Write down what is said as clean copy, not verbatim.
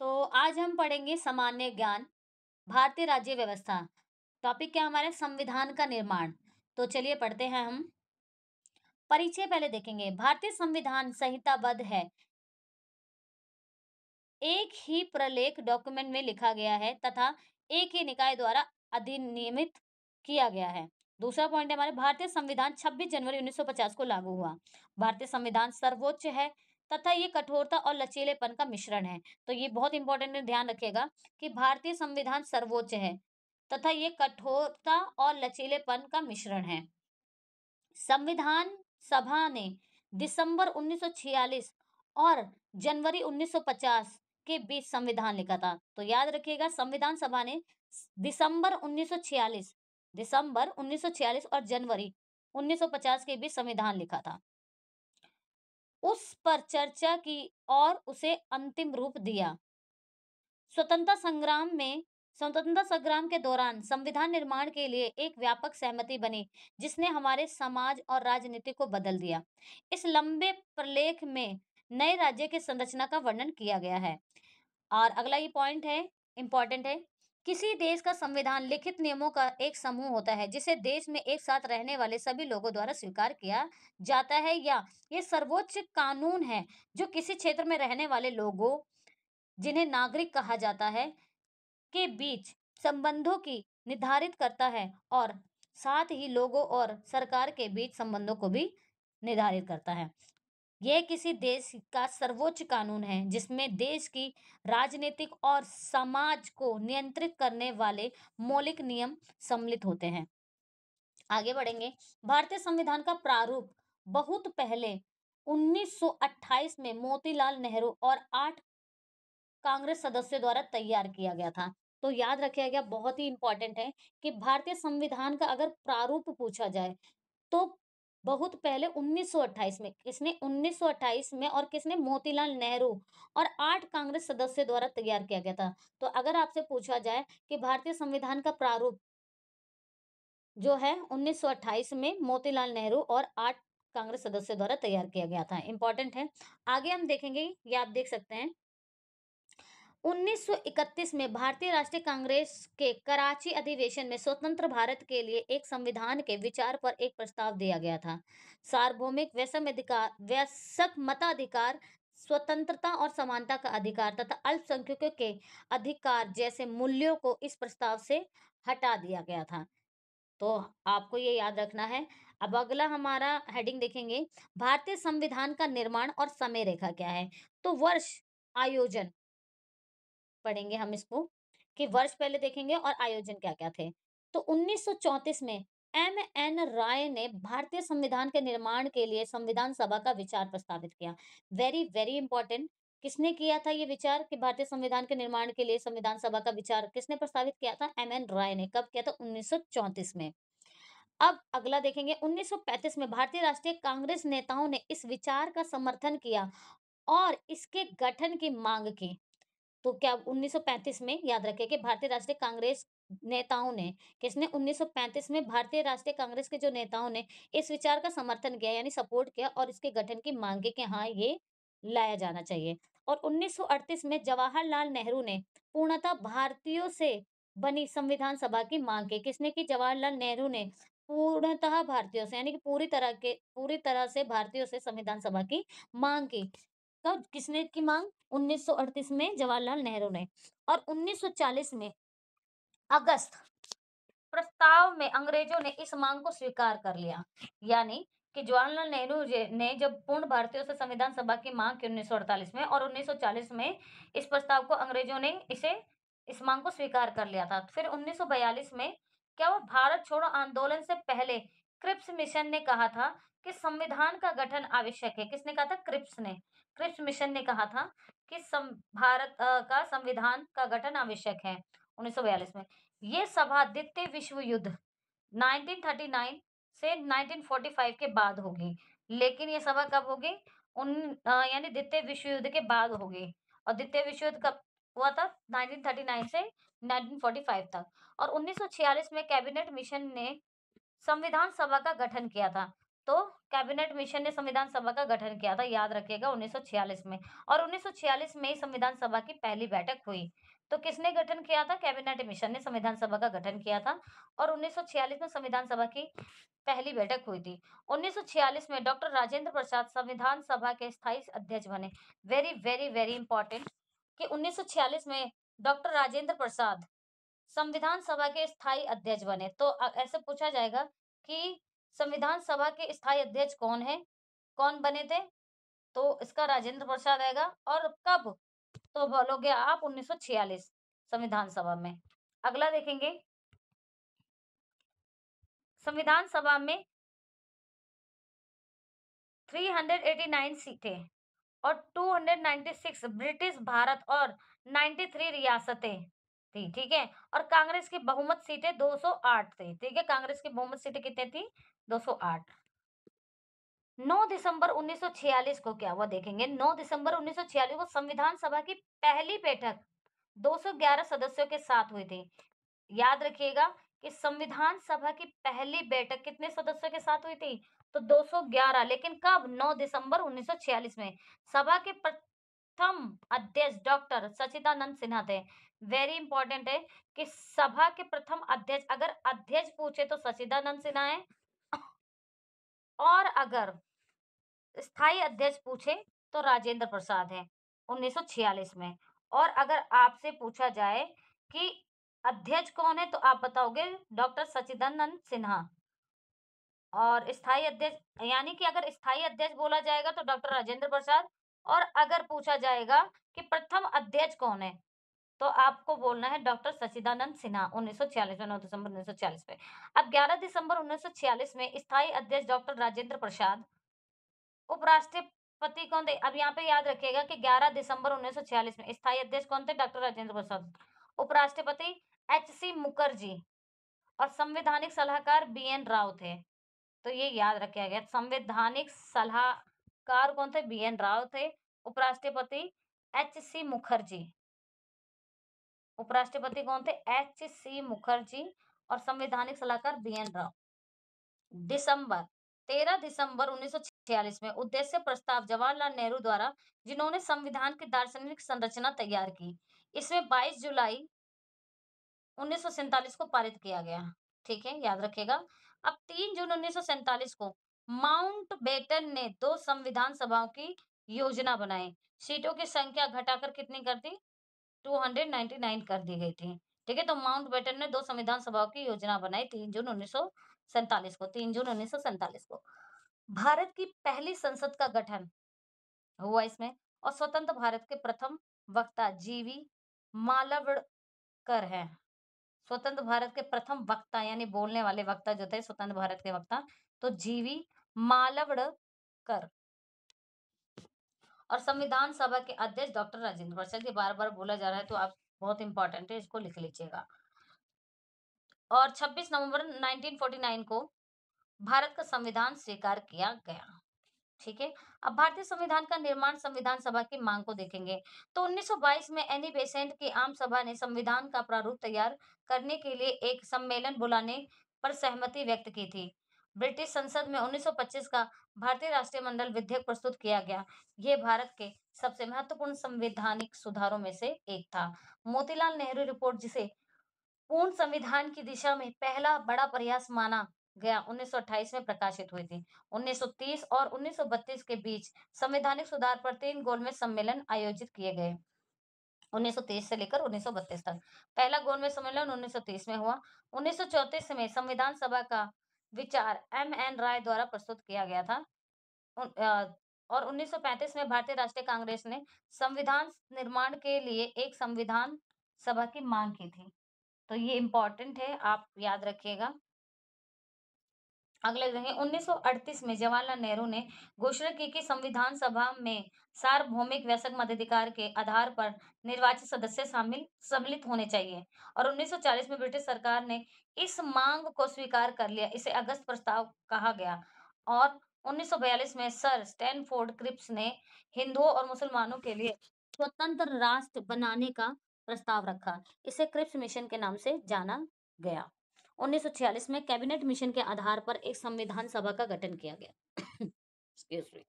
तो आज हम पढ़ेंगे सामान्य ज्ञान, भारतीय राज्य व्यवस्था। टॉपिक क्या हमारे संविधान का निर्माण। तो चलिए पढ़ते हैं हम। परिचय पहले देखेंगे। भारतीय संविधान संहिताबद्ध है, एक ही प्रलेख डॉक्यूमेंट में लिखा गया है तथा एक ही निकाय द्वारा अधिनियमित किया गया है। दूसरा पॉइंट है हमारे भारतीय संविधान 26 जनवरी 1950 को लागू हुआ। भारतीय संविधान सर्वोच्च है तथा ये कठोरता और लचीलेपन का मिश्रण है। तो ये बहुत इंपॉर्टेंट है, ध्यान रखिएगा कि भारतीय संविधान सर्वोच्च है तथा ये कठोरता और लचीलेपन का मिश्रण है। संविधान सभा ने दिसंबर 1946 और जनवरी 1950 के बीच संविधान लिखा था। तो याद रखिएगा, संविधान सभा ने दिसंबर 1946 और जनवरी 1950 के बीच संविधान लिखा था, उस पर चर्चा की और उसे अंतिम रूप दिया। स्वतंत्रता संग्राम के दौरान संविधान निर्माण के लिए एक व्यापक सहमति बनी, जिसने हमारे समाज और राजनीति को बदल दिया। इस लंबे प्रलेख में नए राज्य की संरचना का वर्णन किया गया है। और अगला ये पॉइंट है, इंपॉर्टेंट है। किसी देश का संविधान लिखित नियमों का एक समूह होता है जिसे देश में एक साथ रहने वाले सभी लोगों द्वारा स्वीकार किया जाता है, या ये सर्वोच्च कानून है जो किसी क्षेत्र में रहने वाले लोगों, जिन्हें नागरिक कहा जाता है, के बीच संबंधों की निर्धारित करता है और साथ ही लोगों और सरकार के बीच संबंधों को भी निर्धारित करता है। यह किसी देश का सर्वोच्च कानून है जिसमें देश की राजनीतिक और समाज को नियंत्रित करने वाले मौलिक नियम सम्मिलित होते हैं। आगे बढ़ेंगे। भारतीय संविधान का प्रारूप बहुत पहले 1928 में मोतीलाल नेहरू और 8 कांग्रेस सदस्यों द्वारा तैयार किया गया था। तो याद रखिएगा, बहुत ही इंपॉर्टेंट है कि भारतीय संविधान का अगर प्रारूप पूछा जाए तो बहुत पहले 1928 में, किसने 1928 में, और किसने, मोतीलाल नेहरू और 8 कांग्रेस सदस्यों द्वारा तैयार किया गया था। तो अगर आपसे पूछा जाए कि भारतीय संविधान का प्रारूप जो है 1928 में मोतीलाल नेहरू और 8 कांग्रेस सदस्यों द्वारा तैयार किया गया था, इंपॉर्टेंट है। आगे हम देखेंगे, ये आप देख सकते हैं। 1931 में भारतीय राष्ट्रीय कांग्रेस के कराची अधिवेशन में स्वतंत्र भारत के लिए एक संविधान के विचार पर एक प्रस्ताव दिया गया था। सार्वभौमिक वयस्क मताधिकार, स्वतंत्रता और समानता का अधिकार तथा अल्पसंख्यकों के अधिकार जैसे मूल्यों को इस प्रस्ताव से हटा दिया गया था। तो आपको ये याद रखना है। अब अगला हमारा हेडिंग देखेंगे, भारतीय संविधान का निर्माण और समय रेखा क्या है। तो वर्ष, आयोजन पढ़ेंगे हम इसको, कि वर्ष पहले देखेंगे और आयोजन क्या-क्या थे। तो 1934 में एम.एन. राय ने भारतीय संविधान के निर्माण के लिए संविधान सभा का विचार प्रस्तावित किया। वेरी वेरी इंपॉर्टेंट, किसने किया था ये विचार कि भारतीय संविधान के निर्माण के लिए संविधान सभा का विचार किसने प्रस्तावित किया था? एम.एन. राय ने। कब किया था? 1934 में। अब अगला देखेंगे, 1935 में भारतीय राष्ट्रीय कांग्रेस नेताओं ने इस विचार का समर्थन किया और इसके गठन की मांग की। तो क्या 1935 में, याद रखें कि भारतीय राष्ट्रीय कांग्रेस नेताओं ने, किसने, 1935 में भारतीय राष्ट्रीय कांग्रेस के जो नेताओं ने इस विचार का समर्थन किया, यानी सपोर्ट किया और इसके गठन की मांग की कि हाँ, ये लाया जाना चाहिए। और 1938 में जवाहरलाल नेहरू ने पूर्णतः भारतीयों से बनी संविधान सभा की मांग की। किसने की? जवाहरलाल नेहरू ने पूर्णतः भारतीयों से, यानी कि पूरी तरह से भारतीयों से संविधान सभा की मांग की। कब, किसने की मांग? 1938 में जवाहरलाल नेहरू ने। और 1940 में अगस्त प्रस्ताव में अंग्रेजों ने इस मांग को स्वीकार कर लिया। यानी कि जवाहरलाल नेहरू ने जब पूर्ण भारतीयों से संविधान सभा की मांग की 1948 में, और 1940 में इस प्रस्ताव को अंग्रेजों ने इस मांग को स्वीकार कर लिया था। फिर 1942 में क्या हुआ? भारत छोड़ो आंदोलन से पहले क्रिप्स मिशन ने कहा था कि संविधान का गठन आवश्यक है। किसने कहा था? क्रिप्स ने। क्रिप्स मिशन ने कहा था कि भारत का संविधान का गठन आवश्यक है 1942 में। ये सभा द्वितीय विश्व युद्ध 1939 से 1945 के बाद होगी। लेकिन ये सभा कब होगी? यानी द्वितीय विश्व युद्ध के बाद होगी। और द्वितीय विश्व युद्ध कब हुआ था? 1939 से 1945 तक। और 1946 में कैबिनेट मिशन ने संविधान सभा का गठन किया था। तो कैबिनेट मिशन ने संविधान सभा का गठन किया था, याद रखिएगा 1946 में। और 1946 में ही संविधान सभा की पहली बैठक हुई। तो किसने गठन किया था? कैबिनेट मिशन ने संविधान सभा का गठन किया था और 1946 में संविधान सभा की पहली बैठक हुई थी। 1946 में डॉक्टर राजेंद्र प्रसाद संविधान सभा के स्थायी अध्यक्ष बने। वेरी वेरी वेरी इंपॉर्टेंट कि 1946 में डॉक्टर राजेंद्र प्रसाद संविधान सभा के स्थायी अध्यक्ष बने। तो ऐसे पूछा जाएगा कि संविधान सभा के स्थायी अध्यक्ष कौन है, कौन बने थे? तो इसका राजेंद्र प्रसाद आएगा। और कब? तो बोलोगे आप 1946 संविधान सभा में। अगला देखेंगे, संविधान सभा में 389 सीटें और 296 ब्रिटिश भारत और 93 रियासतें थी, ठीक है। और कांग्रेस की बहुमत सीटें 208 थी, ठीक है। कांग्रेस की बहुमत सीटें कितनी थी? 208। 9 दिसंबर 1946 को क्या हुआ देखेंगे। 9 दिसंबर 1946 को संविधान सभा की पहली बैठक 211 सदस्यों के साथ हुई थी। याद रखिएगा कि संविधान सभा की पहली बैठक कितने सदस्यों के साथ हुई थी? तो 211। लेकिन कब? 9 दिसंबर 1946 में। सभा के प्रथम अध्यक्ष डॉक्टर सच्चिदानंद सिन्हा थे। वेरी इंपॉर्टेंट है कि सभा के प्रथम अध्यक्ष, अगर अध्यक्ष पूछे तो सच्चिदानंद सिन्हा है, और अगर स्थायी अध्यक्ष पूछे तो राजेंद्र प्रसाद है 1946 में। और अगर आपसे पूछा जाए कि अध्यक्ष कौन है तो आप बताओगे डॉक्टर सच्चिदानंद सिन्हा। और स्थायी अध्यक्ष, यानी कि अगर स्थायी अध्यक्ष बोला जाएगा तो डॉक्टर राजेंद्र प्रसाद। और अगर पूछा जाएगा कि प्रथम अध्यक्ष कौन है तो आपको बोलना है डॉक्टर सच्चिदानंद सिन्हा 1946 में, 9 दिसंबर 1946 में। अब 11 दिसंबर 1946 में स्थायी अध्यक्ष डॉक्टर राजेंद्र प्रसाद, उपराष्ट्रपति कौन थे? अब यहाँ पे याद रखिएगा कि 11 दिसंबर 1946 में स्थायी अध्यक्ष कौन थे? डॉक्टर राजेंद्र प्रसाद। उपराष्ट्रपति एच.सी. मुखर्जी और संवैधानिक सलाहकार बी.एन. राव थे। तो ये याद रखा गया। संवैधानिक सलाहकार कौन थे? बी.एन. राव थे। उपराष्ट्रपति एच.सी. मुखर्जी। उपराष्ट्रपति कौन थे? एच.सी. मुखर्जी और संवैधानिक सलाहकार बी.एन. राव। दिसंबर 13 दिसंबर 1946 में उद्देश्य प्रस्ताव जवाहरलाल नेहरू द्वारा, जिन्होंने संविधान की दार्शनिक संरचना तैयार की, इसमें 22 जुलाई 1947 को पारित किया गया, ठीक है, याद रखिएगा। अब 3 जून 1947 को माउंटबेटन ने 2 संविधान सभाओं की योजना बनाई। सीटों की संख्या घटाकर कितनी कर दी? 299 कर दी गई थी, ठीक है। तो माउंटबेटन ने 2 संविधान सभाओं की योजना बनाई 3 जून 1947 को। 3 जून 1947 को भारत की पहली संसद का गठन हुआ इसमें। और स्वतंत्र भारत के प्रथम वक्ता जीवी मालवड़कर हैं। स्वतंत्र भारत के प्रथम वक्ता यानी बोलने वाले वक्ता जो थे स्वतंत्र भारत के वक्ता, तो जीवी मालवड़कर। और संविधान सभा के अध्यक्ष डॉक्टर राजेंद्र प्रसाद। ये बार बार बोला जा रहा है तो आप बहुत इंपॉर्टेंट है, इसको लिख लीजिएगा। और 26 नवंबर 1949 को भारत का संविधान स्वीकार किया गया, ठीक है। अब भारतीय संविधान का निर्माण संविधान सभा की मांग को देखेंगे। तो 1922 में एनी बेसेंट की आम सभा ने संविधान का प्रारूप तैयार करने के लिए एक सम्मेलन बुलाने पर सहमति व्यक्त की थी। ब्रिटिश संसद में 1925 का भारतीय राष्ट्रीय मंडल विधेयक प्रस्तुत किया गया। यह भारत के सबसे महत्वपूर्ण संवैधानिक सुधारों में से एक था। मोतीलाल नेहरू रिपोर्ट, जिसे पूर्ण संविधान की दिशा में पहला बड़ा प्रयास माना गया, 1928 में प्रकाशित हुई थी। 1930 और 1932 के बीच संवैधानिक सुधार पर 3 गोलमेज सम्मेलन आयोजित किए गए, 1930 से लेकर 1932 तक। पहला गोलमेज सम्मेलन 1930 में हुआ। 1934 में संविधान सभा का विचार एम.एन. राय द्वारा प्रस्तुत किया गया था। और 1935 में भारतीय राष्ट्रीय कांग्रेस ने संविधान निर्माण के लिए एक संविधान सभा की मांग की थी। तो ये इंपॉर्टेंट है, आप याद रखिएगा। अगले देखेंगे 1938 में जवाहरलाल नेहरू ने घोषणा की कि संविधान सभा में सार्वभौमिक वयस्क मताधिकार के आधार पर निर्वाचित सदस्य सम्मिलित होने चाहिए। और 1940 में ब्रिटिश सरकार ने इस मांग को स्वीकार कर लिया। इसे अगस्त प्रस्ताव कहा गया। और 1942 में सर स्टैनफोर्ड क्रिप्स ने हिंदुओं और मुसलमानों के लिए स्वतंत्र राष्ट्र बनाने का प्रस्ताव रखा। इसे क्रिप्स मिशन के नाम से जाना गया। 1946 में कैबिनेट मिशन के आधार पर एक संविधान सभा का गठन किया गया। Excuse me.